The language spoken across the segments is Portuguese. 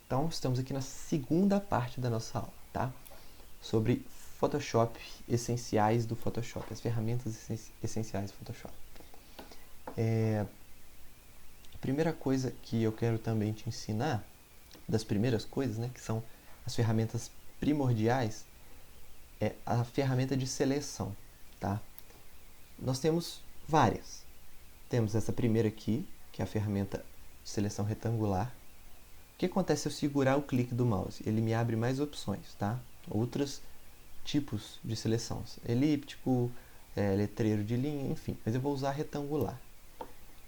Então, estamos aqui na segunda parte da nossa aula, tá? Sobre Photoshop, essenciais do Photoshop, as ferramentas essenciais do Photoshop. A primeira coisa que eu quero também te ensinar, das primeiras coisas, né, que são as ferramentas primordiais, é a ferramenta de seleção, tá? Nós temos várias. Temos essa primeira aqui, que é a ferramenta de seleção retangular. O que acontece se eu segurar o clique do mouse? Ele me abre mais opções, tá? Outros tipos de seleção. Elíptico, letreiro de linha, enfim. Mas eu vou usar retangular.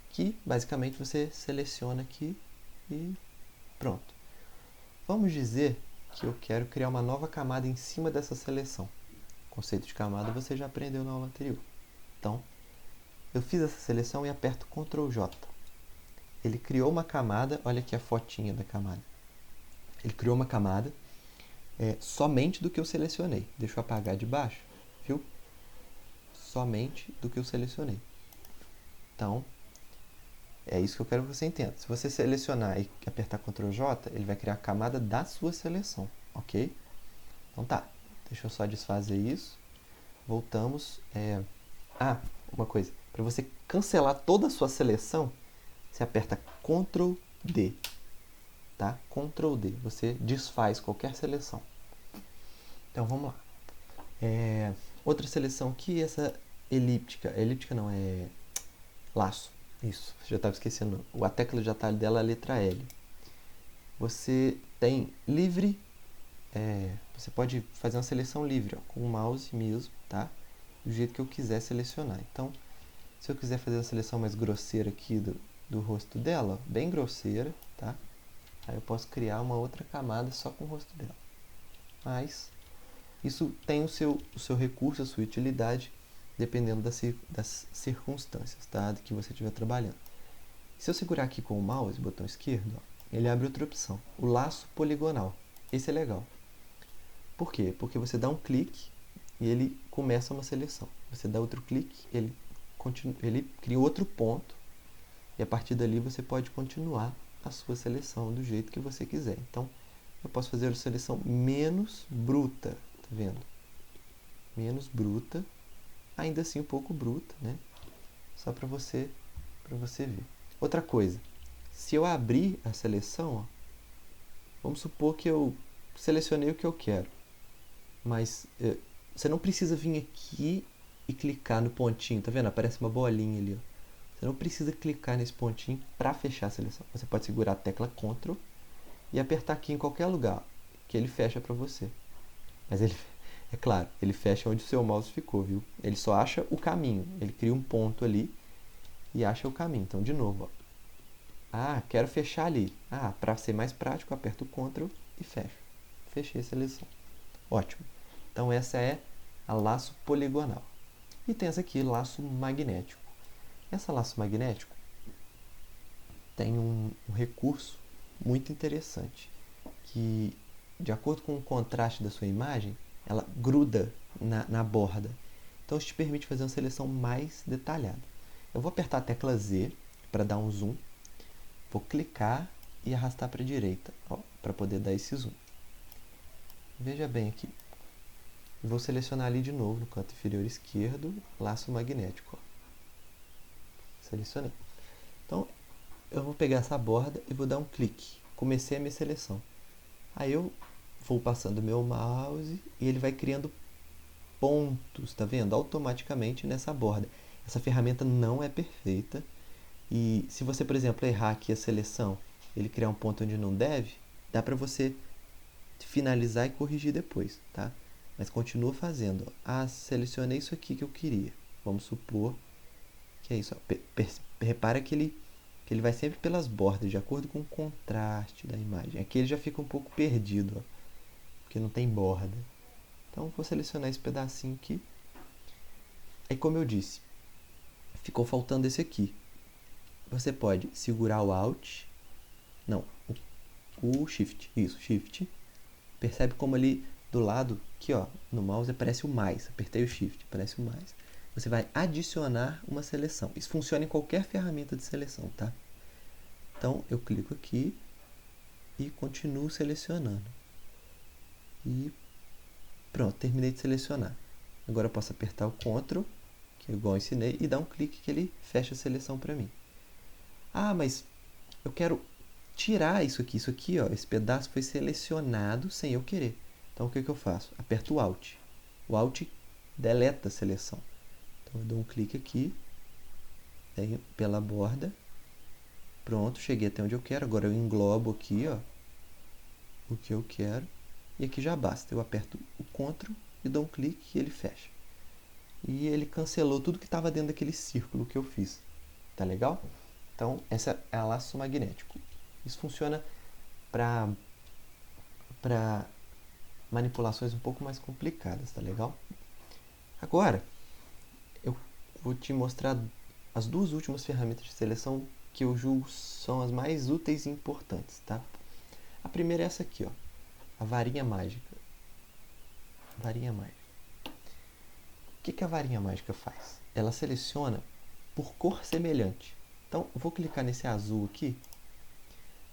Que, basicamente, você seleciona aqui e pronto. Vamos dizer que eu quero criar uma nova camada em cima dessa seleção. O conceito de camada você já aprendeu na aula anterior. Então, eu fiz essa seleção e aperto Ctrl J. Ele criou uma camada, olha aqui a fotinha da camada. Ele criou uma camada somente do que eu selecionei. Deixa eu apagar de baixo, viu? Somente do que eu selecionei. Então, é isso que eu quero que você entenda. Se você selecionar e apertar Ctrl J, ele vai criar a camada da sua seleção, ok? Então tá, deixa eu só desfazer isso. Voltamos. Uma coisa. Para você cancelar toda a sua seleção, você aperta Ctrl D, tá? Ctrl D, você desfaz qualquer seleção. Então vamos lá. Outra seleção aqui, essa elíptica. Elíptica não, é laço. Isso, já estava esquecendo. A tecla de atalho dela é a letra L. Você tem livre, você pode fazer uma seleção livre, ó, com o mouse mesmo, tá? Do jeito que eu quiser selecionar. Então, se eu quiser fazer uma seleção mais grosseira aqui do rosto dela, ó, bem grosseira, tá? Aí eu posso criar uma outra camada só com o rosto dela. Mas isso tem o seu recurso, a sua utilidade, dependendo das circunstâncias, tá? Que você estiver trabalhando. Se eu segurar aqui com o mouse, botão esquerdo, ó, ele abre outra opção, o laço poligonal. Esse é legal. Por quê? Porque você dá um clique e ele começa uma seleção. Você dá outro clique, ele cria outro ponto e a partir dali você pode continuar a sua seleção do jeito que você quiser. Então, eu posso fazer a seleção menos bruta, tá vendo? Menos bruta, ainda assim um pouco bruta, né? Só para você ver. Outra coisa, se eu abrir a seleção, ó, vamos supor que eu selecionei o que eu quero, mas você não precisa vir aqui e clicar no pontinho, tá vendo? Aparece uma bolinha ali, ó. Você não precisa clicar nesse pontinho para fechar a seleção. Você pode segurar a tecla Ctrl e apertar aqui em qualquer lugar, que ele fecha para você. Mas ele, é claro, ele fecha onde o seu mouse ficou, viu? Ele só acha o caminho. Ele cria um ponto ali e acha o caminho. Então, de novo, ó. Quero fechar ali. Para ser mais prático, eu aperto o Ctrl e fecho. Fechei a seleção. Ótimo. Então, essa é a laço poligonal. E tem essa aqui, laço magnético. Essa laço magnético tem um recurso muito interessante, que, de acordo com o contraste da sua imagem, ela gruda na borda. Então, isso te permite fazer uma seleção mais detalhada. Eu vou apertar a tecla Z para dar um zoom. Vou clicar e arrastar para a direita, para poder dar esse zoom. Veja bem aqui. Vou selecionar ali de novo, no canto inferior esquerdo, laço magnético. Selecionei. Então, eu vou pegar essa borda e vou dar um clique. Comecei a minha seleção. Aí eu vou passando o meu mouse e ele vai criando pontos, tá vendo? Automaticamente nessa borda. Essa ferramenta não é perfeita. E se você, por exemplo, errar aqui a seleção, ele criar um ponto onde não deve, dá para você finalizar e corrigir depois, tá? Mas continua fazendo. Selecionei isso aqui que eu queria. Vamos supor que é isso. Repara que ele vai sempre pelas bordas, de acordo com o contraste da imagem. Aqui ele já fica um pouco perdido, porque não tem borda. Então, vou selecionar esse pedacinho aqui. Aí, como eu disse, ficou faltando esse aqui. Você pode segurar o Alt, o Shift, isso, Shift. Percebe como ali do lado, aqui ó, no mouse aparece o mais, apertei o Shift, aparece o mais. Você vai adicionar uma seleção. Isso funciona em qualquer ferramenta de seleção, tá? Então, eu clico aqui, e continuo selecionando. E pronto, terminei de selecionar. Agora eu posso apertar o Ctrl, que é igual eu ensinei, e dar um clique que ele fecha a seleção para mim. Ah, mas eu quero tirar isso aqui, ó, esse pedaço foi selecionado sem eu querer. Então o que eu faço? Aperto o Alt. O Alt deleta a seleção. Então eu dou um clique aqui, venho pela borda, pronto, cheguei até onde eu quero. Agora eu englobo aqui, ó, o que eu quero, e aqui já basta. Eu aperto o Ctrl e dou um clique e ele fecha. E ele cancelou tudo que estava dentro daquele círculo que eu fiz. Tá legal? Então, essa é a laço magnético. Isso funciona para manipulações um pouco mais complicadas, tá legal? Agora, eu vou te mostrar as duas últimas ferramentas de seleção que eu julgo são as mais úteis e importantes, tá? A primeira é essa aqui, ó, a varinha mágica. Varinha mágica. O que a varinha mágica faz? Ela seleciona por cor semelhante. Então, eu vou clicar nesse azul aqui.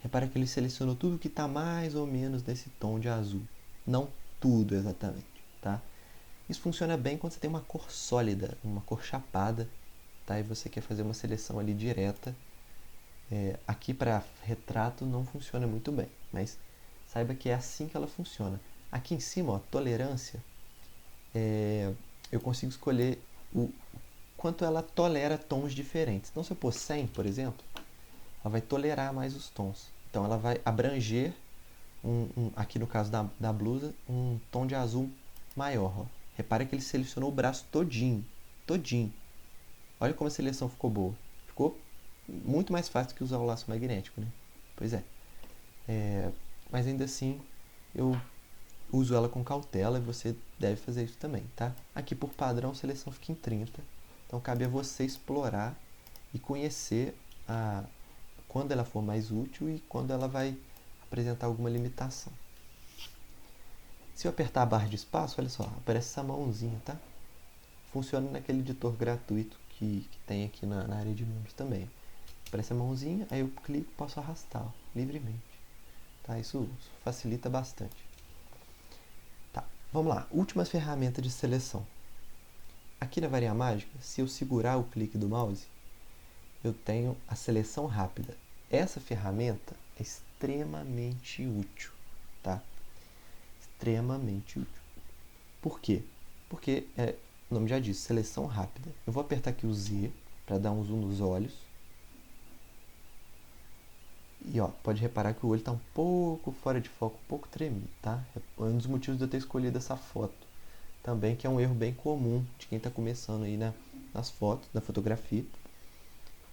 Repara que ele selecionou tudo que está mais ou menos nesse tom de azul. Não tudo exatamente, tá? Isso funciona bem quando você tem uma cor sólida, uma cor chapada, tá? E você quer fazer uma seleção ali direta. Aqui para retrato não funciona muito bem, mas saiba que é assim que ela funciona. Aqui em cima, ó, tolerância, eu consigo escolher o quanto ela tolera tons diferentes. Então, se eu pôr 100, por exemplo, ela vai tolerar mais os tons. Então, ela vai abranger, aqui no caso da blusa, um tom de azul maior. Ó. Repara que ele selecionou o braço todinho. Todinho. Olha como a seleção ficou boa. Ficou muito mais fácil que usar o laço magnético, né? Pois é. Mas ainda assim, eu uso ela com cautela e você deve fazer isso também, tá? Aqui, por padrão, a seleção fica em 30. Então, cabe a você explorar e conhecer quando ela for mais útil e quando ela vai apresentar alguma limitação. Se eu apertar a barra de espaço, olha só, aparece essa mãozinha, tá? Funciona naquele editor gratuito que tem aqui na área de membros também. Aparece a mãozinha, aí eu clico e posso arrastar ó, livremente. Tá? Isso facilita bastante. Tá, vamos lá. Última ferramenta de seleção. Aqui na varinha mágica, se eu segurar o clique do mouse, eu tenho a seleção rápida. Essa ferramenta é extremamente útil, tá? Extremamente útil. Por quê? Porque, o nome já diz, seleção rápida. Eu vou apertar aqui o Z para dar um zoom nos olhos. E ó, pode reparar que o olho está um pouco fora de foco, um pouco tremido, tá? É um dos motivos de eu ter escolhido essa foto. Também que é um erro bem comum de quem está começando aí nas fotos, na fotografia.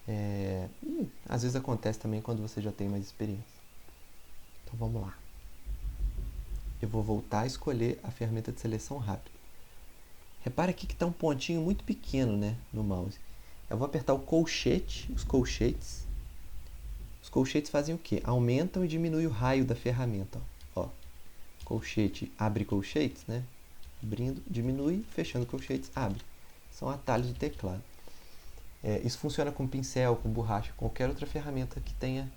E às vezes acontece também quando você já tem mais experiência. Então vamos lá. Eu vou voltar a escolher a ferramenta de seleção rápida. Repara aqui que está um pontinho muito pequeno, né, no mouse. Eu vou apertar o colchete, os colchetes. Os colchetes fazem o quê? Aumentam e diminuem o raio da ferramenta. Ó. Colchete abre colchetes, né? Abrindo, diminui, fechando colchetes, abre. São atalhos do teclado. Isso funciona com pincel, com borracha, qualquer outra ferramenta que tenha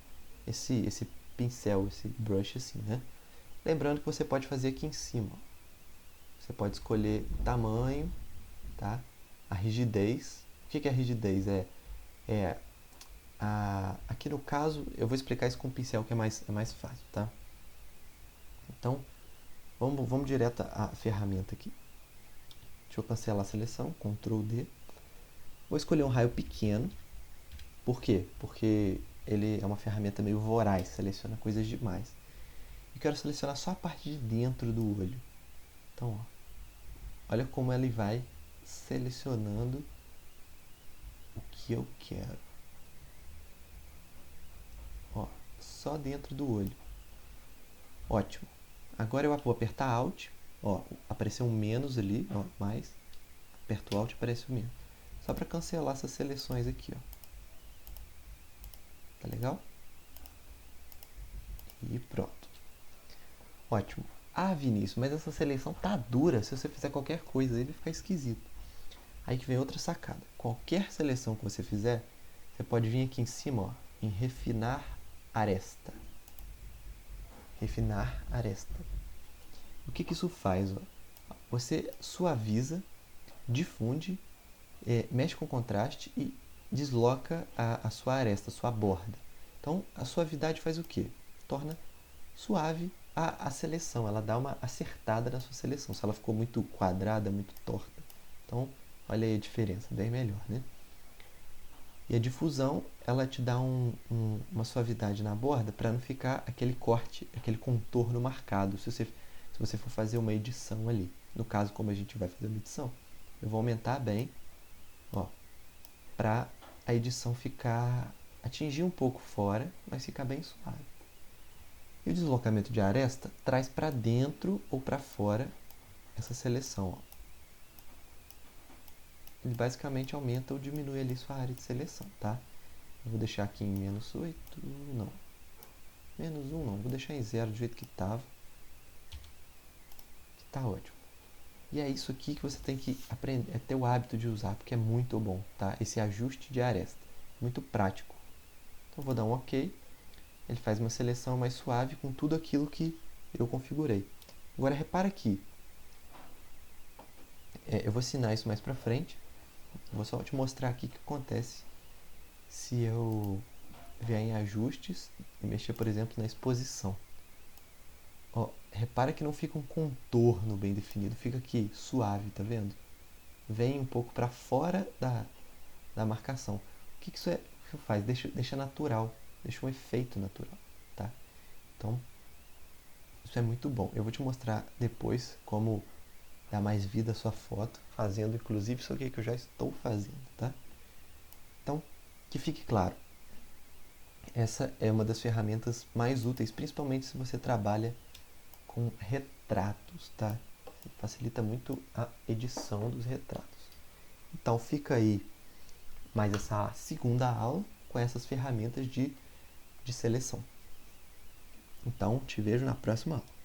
esse pincel, esse brush assim, né? Lembrando que você pode fazer aqui em cima. Você pode escolher o tamanho, tá? A rigidez. O que é a rigidez? Aqui no caso, eu vou explicar isso com o pincel, que é mais fácil, tá? Então, vamos direto à ferramenta aqui. Deixa eu cancelar a seleção, Ctrl D. Vou escolher um raio pequeno. Por quê? Porque ele é uma ferramenta meio voraz, seleciona coisas demais. Eu quero selecionar só a parte de dentro do olho. Então, ó, olha como ele vai selecionando o que eu quero. Ó, só dentro do olho. Ótimo. Agora eu vou apertar Alt. Ó, apareceu um menos ali, ó, mais. Aperto Alt e aparece o menos. Só para cancelar essas seleções aqui, ó. Tá legal? E pronto. Ótimo. Ah, Vinícius, mas essa seleção tá dura. Se você fizer qualquer coisa, ele vai ficar esquisito. Aí que vem outra sacada. Qualquer seleção que você fizer, você pode vir aqui em cima, ó, em refinar aresta. refinar aresta. O que isso faz? Ó? Você suaviza, difunde, mexe com contraste e desloca a sua aresta, a sua borda. Então, a suavidade faz o quê? Torna suave a seleção, ela dá uma acertada na sua seleção. Se ela ficou muito quadrada, muito torta. Então, olha aí a diferença, bem melhor, né? E a difusão, ela te dá uma suavidade na borda para não ficar aquele corte, aquele contorno marcado. Se você for fazer uma edição ali. No caso, como a gente vai fazer uma edição, eu vou aumentar bem, ó, para a edição atingir um pouco fora, mas ficar bem suave. E o deslocamento de aresta traz para dentro ou para fora essa seleção. Ó. Ele basicamente aumenta ou diminui ali sua área de seleção, tá? Eu vou deixar aqui em -8, não. -1 não, vou deixar em 0 do jeito que estava. Que tá ótimo. E é isso aqui que você tem que aprender, é ter o hábito de usar, porque é muito bom, tá? Esse ajuste de aresta, muito prático. Então, vou dar um OK. Ele faz uma seleção mais suave com tudo aquilo que eu configurei. Agora, repara aqui. Eu vou assinar isso mais pra frente. Vou só te mostrar aqui o que acontece se eu vier em ajustes e mexer, por exemplo, na exposição. Ó, repara que não fica um contorno bem definido, fica aqui suave, tá vendo? Vem um pouco para fora da marcação. O que isso faz? Deixa natural, deixa um efeito natural, tá? Então, isso é muito bom. Eu vou te mostrar depois como dar mais vida à sua foto, fazendo inclusive isso aqui que eu já estou fazendo, tá? Então, que fique claro, essa é uma das ferramentas mais úteis, principalmente se você trabalha com retratos, tá? Facilita muito a edição dos retratos. Então fica aí mais essa segunda aula com essas ferramentas de seleção. Então te vejo na próxima aula.